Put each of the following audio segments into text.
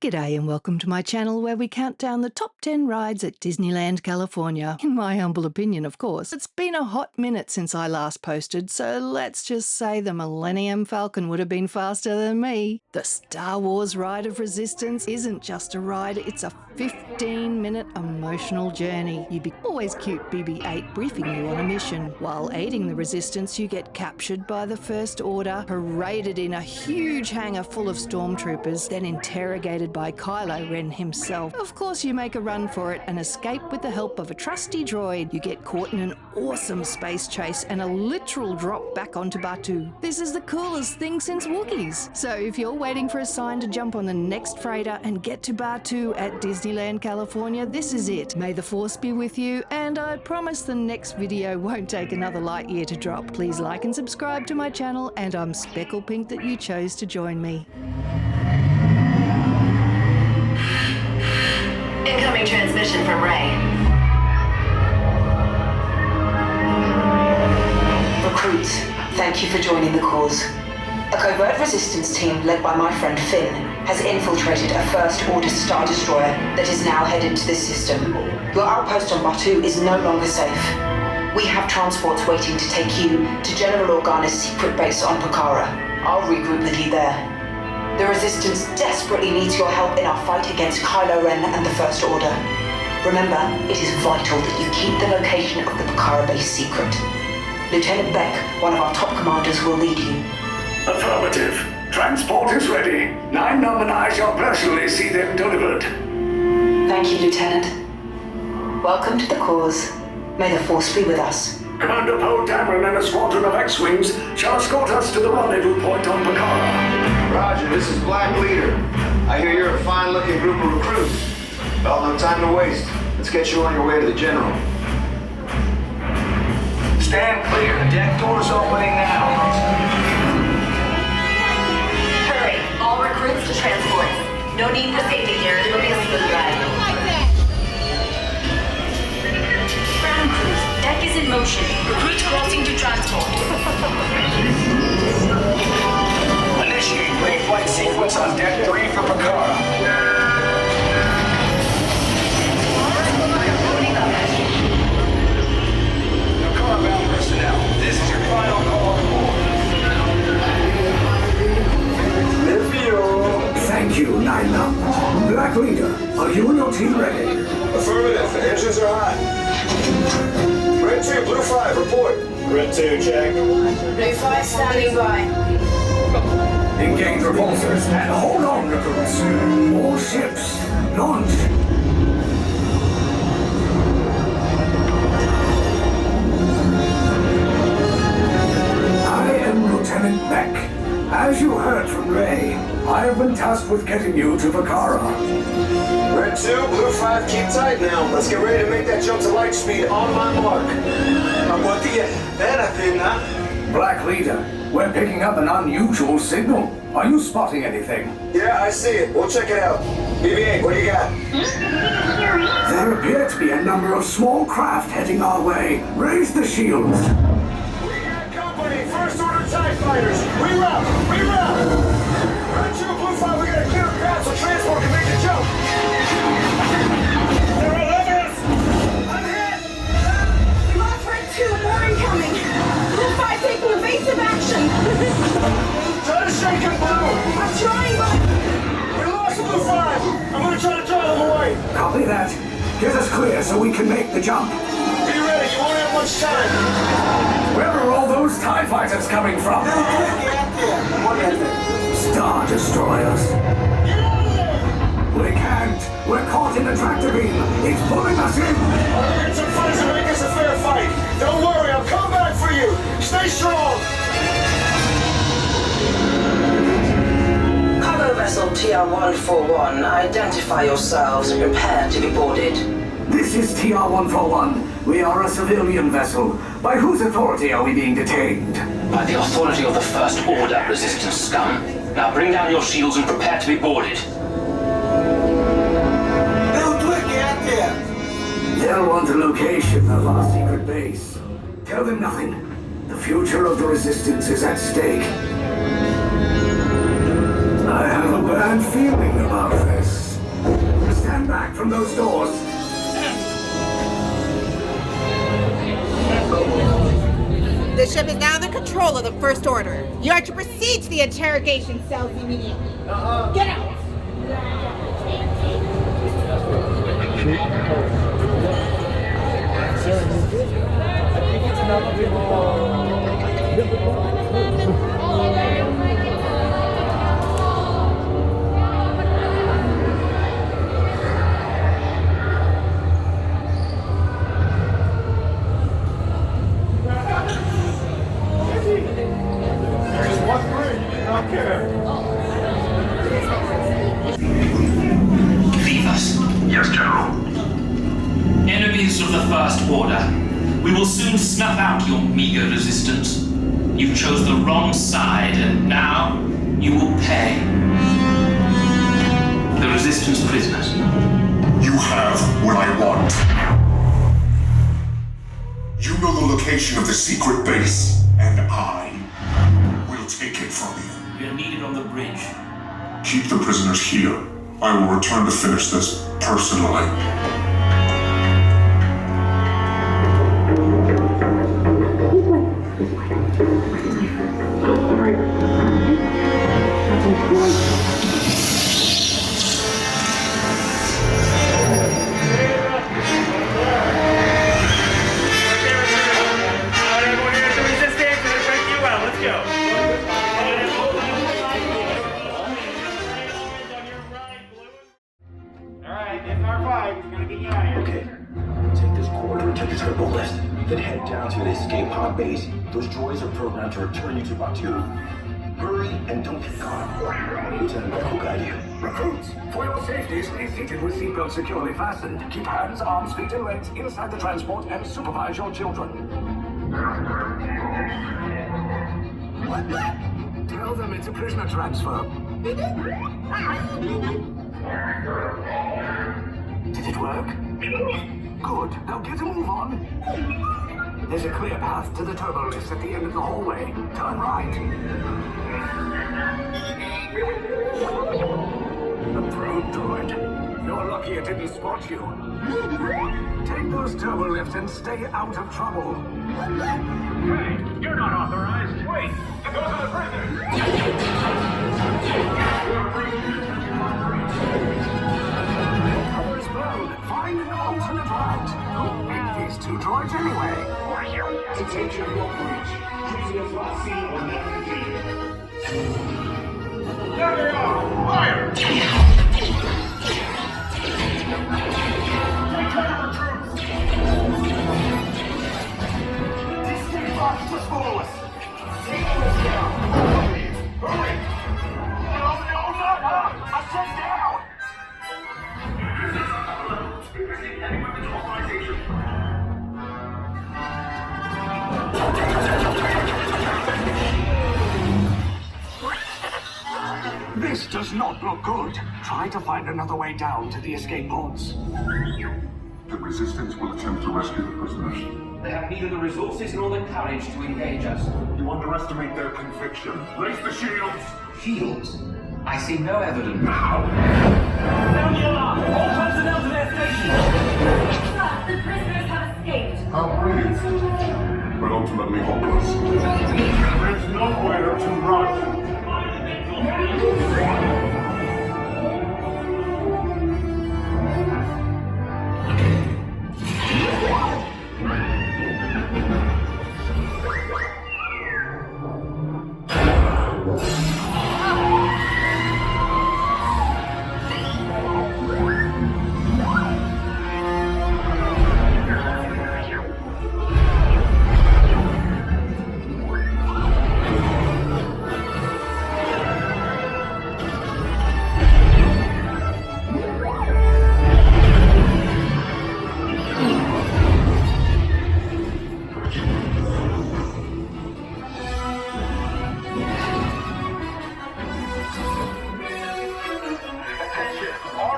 G'day and welcome to my channel where we count down the top 10 rides at Disneyland California. In my humble opinion, of course. It's been a hot minute since I last posted, so let's just say the Millennium Falcon would have been faster than me. The Star Wars Ride of Resistance isn't just a ride, it's a 15-minute emotional journey. You'd be always cute BB-8 briefing you on a mission. While aiding the Resistance, you get captured by the First Order, paraded in a huge hangar full of stormtroopers, then interrogated by Kylo Ren himself. Of course, you make a run for it and escape with the help of a trusty droid. You get caught in an awesome space chase and a literal drop back onto Batuu. This is the coolest thing since Wookiees. So if you're waiting for a sign to jump on the next freighter and get to Batuu at Disneyland California, this is it. May the Force be with you, and I promise the next video won't take another light year to drop. Please like and subscribe to my channel, and I'm speckle pink that you chose to join me. Incoming transmission from Ray. Recruits, thank you for joining the cause. A covert resistance team led by my friend Finn has infiltrated a First Order Star Destroyer that is now headed to this system. Your outpost on Batuu is no longer safe. We have transports waiting to take you to General Organa's secret base on Pokhara. I'll regroup with you there. The Resistance desperately needs your help in our fight against Kylo Ren and the First Order. Remember, it is vital that you keep the location of the Pokhara base secret. Lieutenant Beck, one of our top commanders, will lead you. Affirmative. Transport is ready. 9-Num and I shall personally see them delivered. Thank you, Lieutenant. Welcome to the cause. May the Force be with us. Commander Poe Dameron and a squadron of X-Wings shall escort us to the rendezvous point on Pokhara. Roger, this is Black Leader. I hear you're a fine-looking group of recruits. Well, no time to waste. Let's get you on your way to the General. Stand clear. The deck door's opening now. Hurry, all recruits to transport. No need for safety gear. It'll be a smooth ride. Ground crews, deck is in motion. Recruits crossing to transport. Initiate pre-flight sequence on Deck 3 for Pokhara. Pokhara-bound personnel, this is your final call to board. Thank you, 9-Num. Black Leader, are you and your team ready? Affirmative. The engines are hot. Red 2, Blue 5, report. Red 2, check. Blue 5 standing by. Engage repulsors and hold on, recruits. All ships, launch. I am Lieutenant Beck. As you heard from Ray, I have been tasked with getting you to Pokhara. Red 2, Blue 5, keep tight now. Let's get ready to make that jump to light speed on my mark. Black Leader, we're picking up an unusual signal. Are you spotting anything? Yeah, I see it. We'll check it out. BB-8, what do you got? There appear to be a number of small craft heading our way. Raise the shields. We got company. First Order TIE fighters. Reroute! Reroute! Red 2, Blue 5, we got a clear path so transport can make the jump. They're all over us! I'm hit! We lost Red 2, more incoming! Blue 5 taking evasive action! Try to shake him, Blue! I'm trying, but... We lost Blue 5! I'm gonna try to drive him away! Copy that. Get us clear so we can make the jump. Be ready, you won't have much time! Where are all those TIE fighters coming from? Star Destroyers. We can't. We're caught in the tractor beam. It's pulling us in. I'll get some friends and make this a fair fight. Don't worry, I'll come back for you. Stay strong. Cargo vessel TR-141, identify yourselves and prepare to be boarded. This is TR-141. We are a civilian vessel. By whose authority are we being detained? By the authority of the First Order, Resistance scum. Now bring down your shields and prepare to be boarded. They'll want the location of our secret base. Tell them nothing. The future of the Resistance is at stake. I have a bad feeling about this. from those doors. The ship is now under control of the First Order. You are to proceed to the interrogation cells immediately. Get out! Leave us. Yes, General. Enemies of the First Order. We will soon snuff out your meager resistance. You chose the wrong side, and now you will pay. The Resistance prisoners. You have what I want. You know the location of the secret base, and I will take it from you. We are needed on the bridge. Keep the prisoners here. I will return to finish this personally. Then head down to the escape pod base. Those droids are programmed to return you to Batu. Hurry and don't get caught. Lieutenant Beck will guide you. Recruits, for your safety, stay seated with seatbelts securely fastened. Keep hands, arms, feet, and legs inside the transport and supervise your children. What? Tell them it's a prisoner transfer. Did it work? Good. Now get a move on. There's a clear path to the turbo lift at the end of the hallway. Turn right. A probe droid. You're lucky it didn't spot you. Take those turbo lifts and stay out of trouble. Hey, you're not authorized. Wait, those are the prisoners. Cover is blown. Find an alternate route. Who picked these two droids anyway? Attention, your bridge. Prisoners last seen or not completed. There they are! Fire! Take cover, troops! These three boxes just follow us. Take us down. Hurry! No, not up! I said down! This does not look good. Try to find another way down to the escape pods. The Resistance will attempt to rescue the prisoners. They have neither the resources nor the courage to engage us. You underestimate their conviction. Raise the shields! Shields? I see no evidence. Sound the alarm! All personnel to their stations! Sir, the prisoners have escaped. How brave, but ultimately hopeless. There's nowhere to run!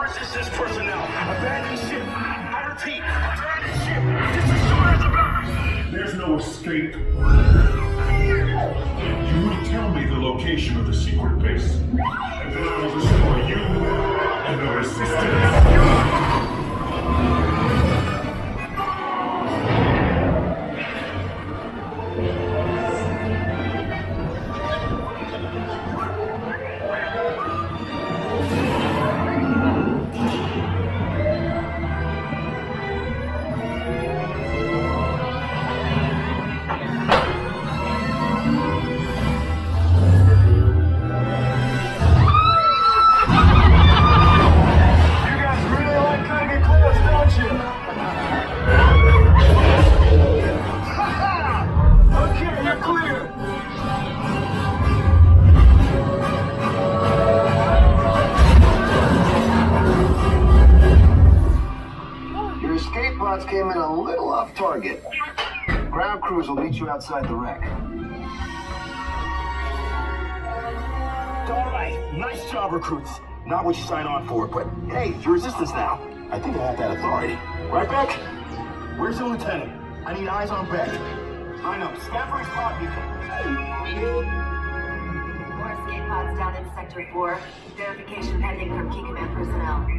Resistance personnel, abandon ship. I repeat, abandon ship. Destroy the barracks. There's no escape. You will tell me the location of the secret base, and then I will destroy you and the Resistance. shots came in a little off target. Ground crews will meet you outside the wreck. All right, nice job, recruits. Not what you signed on for, but hey, you're resistance now. I think I have that authority. Right, Beck? Where's the lieutenant? I need eyes on Beck. I know. Scan for his pod beacon. More escape pods down in Sector 4. Verification pending from Key Command personnel.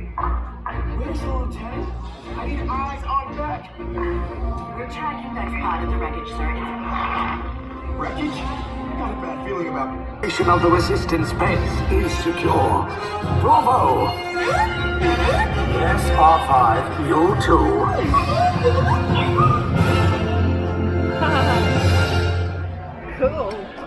Where's the lieutenant? I need eyes on Beck. We're tracking Beck's pod in the wreckage, sir. Wreckage? Got a bad feeling about it. Of the resistance base is secure. Bravo! Yes, R5, you too. Cool.